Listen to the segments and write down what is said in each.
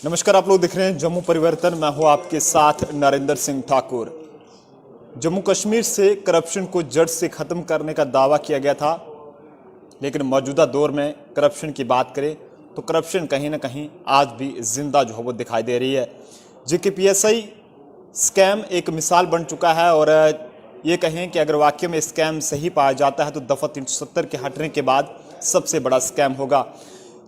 नमस्कार, आप लोग देख रहे हैं जम्मू परिवर्तन। मैं हूं आपके साथ नरेंद्र सिंह ठाकुर। जम्मू कश्मीर से करप्शन को जड़ से खत्म करने का दावा किया गया था, लेकिन मौजूदा दौर में करप्शन की बात करें तो करप्शन कहीं ना कहीं आज भी जिंदा जो है वो दिखाई दे रही है। जेकेपीएसआई स्कैम एक मिसाल बन चुका है और ये कहें कि अगर वाकई में स्कैम सही पाया जाता है तो दफ़ा 370 के हटने के बाद सबसे बड़ा स्कैम होगा।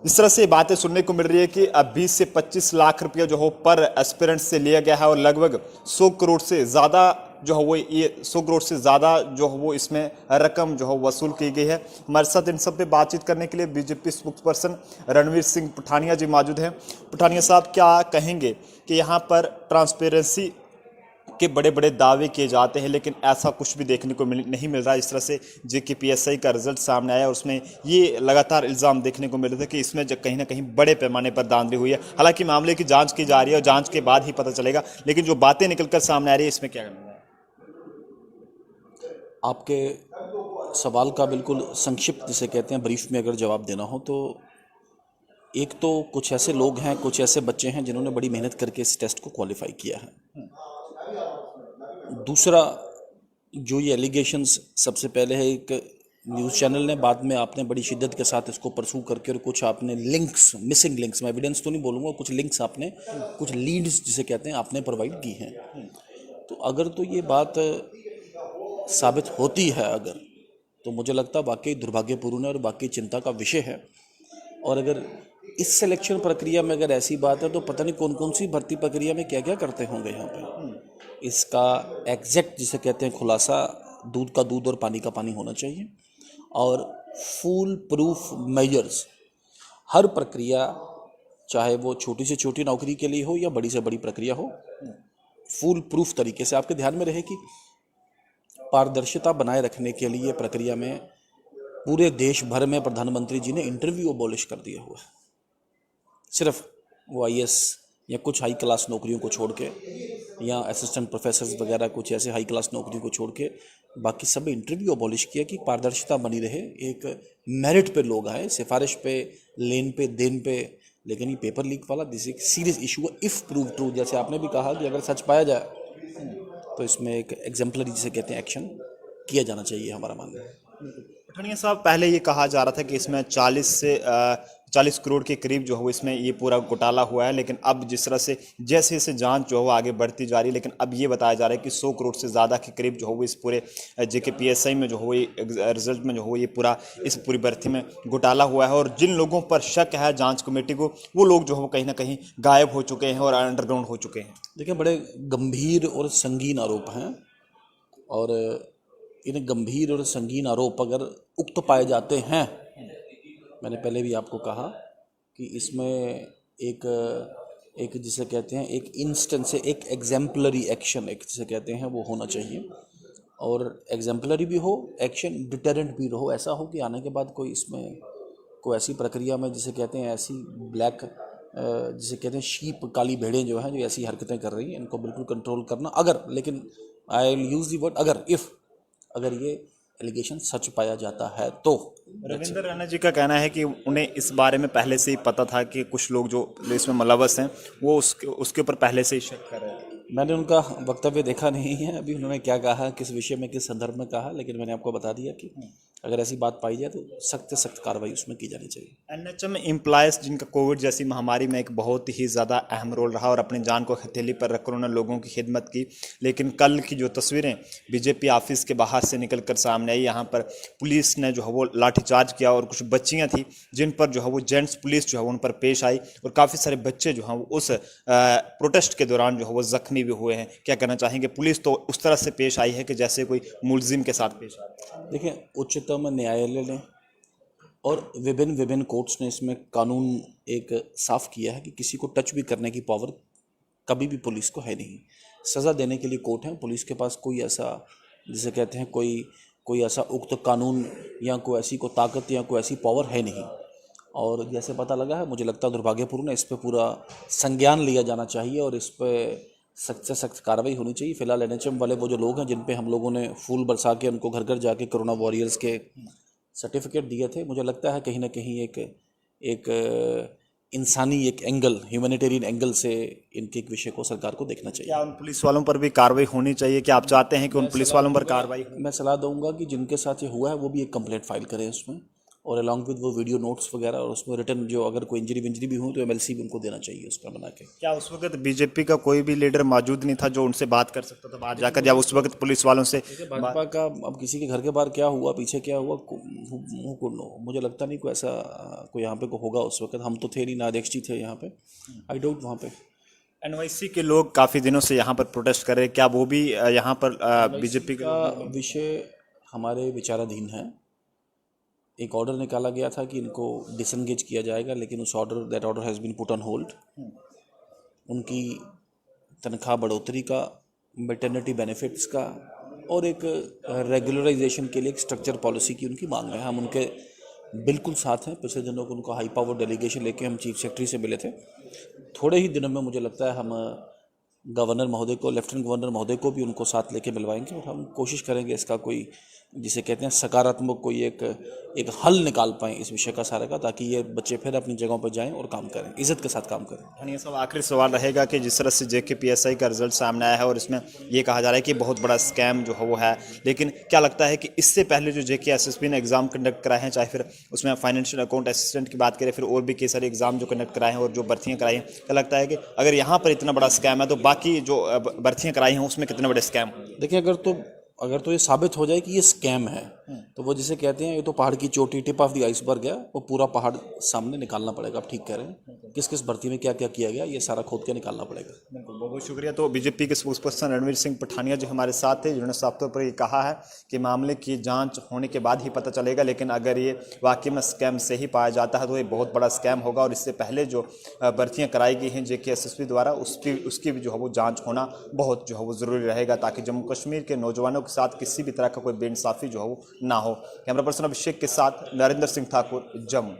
इस तरह से बातें सुनने को मिल रही है कि अब 20 से 25 लाख रुपया जो हो पर एस्पिरेंट से लिया गया है और लगभग 100 करोड़ से ज़्यादा जो है वो 100 करोड़ से ज़्यादा जो है वो इसमें रकम जो है वसूल की गई है। हमारे साथ इन सब पे बातचीत करने के लिए बीजेपी स्पोक्सपर्सन रणवीर सिंह पठानिया जी मौजूद हैं। पठानिया साहब, क्या कहेंगे कि यहाँ पर ट्रांसपेरेंसी के बड़े बड़े दावे किए जाते हैं लेकिन ऐसा कुछ भी देखने को नहीं मिल रहा। इस तरह से जेकेपीएसआई का रिजल्ट सामने आया और उसमें ये लगातार इल्ज़ाम देखने को मिल रहे थे कि इसमें कहीं ना कहीं बड़े पैमाने पर धांधली हुई है। हालांकि मामले की जांच की जा रही है और जांच के बाद ही पता चलेगा, लेकिन जो बातें निकलकर सामने आ रही है इसमें क्या करना है? आपके सवाल का बिल्कुल संक्षिप्त जिसे कहते हैं ब्रीफ में अगर जवाब देना हो तो एक तो कुछ ऐसे लोग हैं, कुछ ऐसे बच्चे हैं जिन्होंने बड़ी मेहनत करके इस टेस्ट को क्वालिफाई किया है। दूसरा, जो ये एलिगेशंस सबसे पहले है एक न्यूज़ चैनल ने, बाद में आपने बड़ी शिद्दत के साथ इसको परसू करके और कुछ आपने लिंक्स, मिसिंग लिंक्स, मैं एविडेंस तो नहीं बोलूँगा, कुछ लिंक्स आपने, कुछ लीड्स जिसे कहते हैं आपने प्रोवाइड की हैं। तो अगर तो ये बात साबित होती है अगर, तो मुझे लगता है वाकई दुर्भाग्यपूर्ण है और वाकई चिंता का विषय है। और अगर इस सिलेक्शन प्रक्रिया में अगर ऐसी बात है तो पता नहीं कौन कौन सी भर्ती प्रक्रिया में क्या क्या करते होंगे यहाँ पे। इसका एग्जैक्ट जिसे कहते हैं खुलासा दूध का दूध और पानी का पानी होना चाहिए। और फुल प्रूफ मेजर्स, हर प्रक्रिया चाहे वो छोटी से छोटी नौकरी के लिए हो या बड़ी से बड़ी प्रक्रिया हो, फुल प्रूफ तरीके से आपके ध्यान में रहे कि पारदर्शिता बनाए रखने के लिए प्रक्रिया में पूरे देश भर में प्रधानमंत्री जी ने इंटरव्यू अबॉलिश कर दिया हुआ है। सिर्फ वो आईएएस या कुछ हाई क्लास नौकरियों को छोड़ के या असिस्टेंट प्रोफेसर वगैरह कुछ ऐसे हाई क्लास नौकरियों को छोड़ के बाकी सब इंटरव्यू अबॉलिश किया कि पारदर्शिता बनी रहे, एक मेरिट पे लोग आए, सिफारिश पे, लेन पे, देन पे। लेकिन ये पेपर लीक वाला दिस एक सीरियस इशू है इफ़ प्रूव ट्रू। जैसे आपने भी कहा कि अगर सच पाया जाए तो इसमें एक एग्जाम्पलरी जिसे कहते हैं एक्शन किया जाना चाहिए, हमारा मानना है। पठानिया साहब, पहले ये कहा जा रहा था कि इसमें 40 करोड़ के करीब जो है इसमें ये पूरा घोटाला हुआ है, लेकिन अब जिस तरह से जैसे जैसे जांच जो है आगे बढ़ती जा रही है, लेकिन अब ये बताया जा रहा है कि 100 करोड़ से ज़्यादा के करीब जो है इस पूरे जेकेपीएसआई में जो है रिजल्ट में जो है ये पूरा इस पूरी भर्ती में घोटाला हुआ है। और जिन लोगों पर शक है जाँच कमेटी को, वो लोग जो है कहीं ना कहीं गायब हो चुके हैं और अंडरग्राउंड हो चुके हैं। देखिए, बड़े गंभीर और संगीन आरोप हैं और इन गंभीर और संगीन आरोप अगर उक्त पाए जाते हैं, मैंने पहले भी आपको कहा कि इसमें एक जिसे कहते हैं एक इंस्टेंस से एक एग्जाम्पलरी एक्शन, एक जिसे कहते हैं वो होना चाहिए। और एग्जाम्पलरी भी हो, एक्शन डिटरेंट भी रहो। ऐसा हो कि आने के बाद कोई इसमें कोई ऐसी प्रक्रिया में जिसे कहते हैं ऐसी ब्लैक जिसे कहते हैं शीप, काली भेड़ें जो हैं जो ऐसी हरकतें कर रही हैं, इनको बिल्कुल कंट्रोल करना। अगर, लेकिन I will use the word अगर, अगर ये एलिगेशन सच पाया जाता है तो। रविंद्र रैना जी का कहना है कि उन्हें इस बारे में पहले से ही पता था कि कुछ लोग जो इसमें मुलव्वस हैं वो उसके ऊपर पहले से ही शक कर रहे हैं। मैंने उनका वक्तव्य देखा नहीं है अभी, उन्होंने क्या कहा, किस विषय में, किस संदर्भ में कहा, लेकिन मैंने आपको बता दिया कि अगर ऐसी बात पाई जाए तो सख्त से सख्त कार्रवाई उसमें की जानी चाहिए। एनएचएम एम्प्लॉयज़ जिनका कोविड जैसी महामारी में एक बहुत ही ज़्यादा अहम रोल रहा और अपनी जान को हथेली पर रखकर उन्होंने लोगों की खिदमत की, लेकिन कल की जो तस्वीरें बीजेपी ऑफिस के बाहर से निकल कर सामने आई, यहाँ पर पुलिस ने जो है वो लाठीचार्ज किया और कुछ बच्चियाँ थी जिन पर जो है वो जेंट्स पुलिस जो है उन पर पेश आई और काफ़ी सारे बच्चे जो हैं वो उस प्रोटेस्ट के दौरान जो है वो जख्मी भी हुए हैं। क्या कहना चाहेंगे? पुलिस तो उस तरह से पेश आई है कि जैसे कोई मुलजिम के साथ पेश आई। देखिए, उच्चतम न्यायालय ने और विभिन्न कोर्ट्स ने इसमें कानून एक साफ किया है कि किसी को टच भी करने की पावर कभी भी पुलिस को है नहीं। सज़ा देने के लिए कोर्ट है, पुलिस के पास कोई ऐसा जिसे कहते हैं कोई ऐसा उक्त कानून या कोई ऐसी को ताकत या कोई ऐसी पावर है नहीं। और जैसे पता लगा है, मुझे लगता है दुर्भाग्यपूर्ण है, इस पर पूरा संज्ञान लिया जाना चाहिए और इस पर सख्त से सख्त कार्रवाई होनी चाहिए। फिलहाल एनएचएम वाले वो जो लोग हैं जिन पे हम लोगों ने फूल बरसा के उनको घर घर जाके कोरोना वॉरियर्स के सर्टिफिकेट दिए थे, मुझे लगता है कहीं ना कहीं एक इंसानी एक एंगल, ह्यूमैनिटेरियन एंगल से इनके एक विषय को सरकार को देखना चाहिए। क्या उन पुलिस वालों पर भी कार्रवाई होनी चाहिए? क्या आप चाहते हैं कि उन पुलिस वालों पर कार्रवाई हो? मैं सलाह दूंगा कि जिनके साथ ये हुआ है वो भी एक कंप्लेंट फाइल करें उसमें, और अलॉन्ग विद वो वीडियो नोट्स वगैरह, और उसमें रिटर्न जो अगर कोई इंजरी विंजरी भी हो तो एमएलसी भी उनको देना चाहिए उसका बना के। क्या उस वक्त बीजेपी का कोई भी लीडर मौजूद नहीं था जो उनसे बात कर सकता था बाहर जाकर, या उस वक्त पुलिस वालों से? भाजपा का अब किसी के घर के बाहर क्या हुआ, पीछे क्या हुआ, मुझे लगता नहीं कोई ऐसा कोई यहाँ पे को होगा उस वक्त। हम तो थे नहीं, ना अध्यक्ष जी थे यहाँ पे, आई डाउट वहाँ पे। एनवाईसी के लोग काफी दिनों से यहाँ पर प्रोटेस्ट कर रहे हैं, क्या वो भी यहाँ पर बीजेपी का विषय हमारे विचाराधीन है। एक ऑर्डर निकाला गया था कि इनको डिसएंगेज किया जाएगा, लेकिन उस that order has been put on hold. उनकी तनख्वाह बढ़ोतरी का, मैटरनिटी बेनिफिट्स का और एक रेगुलराइजेशन के लिए एक स्ट्रक्चर पॉलिसी की उनकी मांग है। हम उनके बिल्कुल साथ हैं। पिछले दिनों को उनको हाई पावर डेलीगेशन लेके हम चीफ सेक्रेटरी से मिले थे। थोड़े ही दिनों में मुझे लगता है हम गवर्नर महोदय को, लेफ्टिनेंट गवर्नर महोदय को भी उनको साथ लेके मिलवाएंगे, और हम कोशिश करेंगे इसका कोई, जिसे कहते हैं सकारात्मक, कोई एक हल निकाल पाएँ इस विषय का सारे का, ताकि ये बच्चे फिर अपनी जगहों पर जाएं और काम करें, इज्जत के साथ काम करें। धनिया साहब, आखिरी सवाल रहेगा कि जिस तरह से JKPSI का रिजल्ट सामने आया है और इसमें ये कहा जा रहा है कि बहुत बड़ा स्कैम जो है वो है, लेकिन क्या लगता है कि इससे पहले जो JKSSB ने एग्जाम कंडक्ट कराए हैं, चाहे फिर उसमें फाइनेंशियल अकाउंट असिस्टेंट की बात करें, फिर और भी कई सारे एग्जाम जो कंडक्ट कराए हैं और जो भर्तियाँ कराई हैं, क्या लगता है कि अगर यहाँ पर इतना बड़ा स्कैम है तो बाकी जो भर्तियाँ कराई हैं उसमें कितने बड़े स्कैम? देखिए, अगर तो ये साबित हो जाए कि ये स्कैम है, तो वो जिसे कहते हैं ये तो पहाड़ की चोटी, टिप ऑफ द आइसबर्ग है, वो पूरा पहाड़ सामने निकालना पड़ेगा। आप ठीक कह रहे हैं, किस किस भर्ती में क्या क्या किया गया, ये सारा खोद के निकालना पड़ेगा। बिल्कुल, बहुत बहुत शुक्रिया। तो बीजेपी के स्पोक्स पर्सन रणवीर सिंह पठानिया जो हमारे साथ थे, जिन्होंने साफ तौर पर ये कहा है कि मामले की जांच होने के बाद ही पता चलेगा, लेकिन अगर ये वाकई में स्कैम से ही पाया जाता है तो ये बहुत बड़ा स्कैम होगा, और इससे पहले जो भर्तियाँ कराई गई हैं JKSSB द्वारा उसकी भी जो है वो जाँच होना बहुत जो है वो ज़रूरी रहेगा, ताकि जम्मू कश्मीर के नौजवानों के साथ किसी भी तरह का कोई बेइंसाफ़ी जो है वो ना हो। कैमरा पर्सन अभिषेक के साथ नरेंद्र सिंह ठाकुर, जम्मू।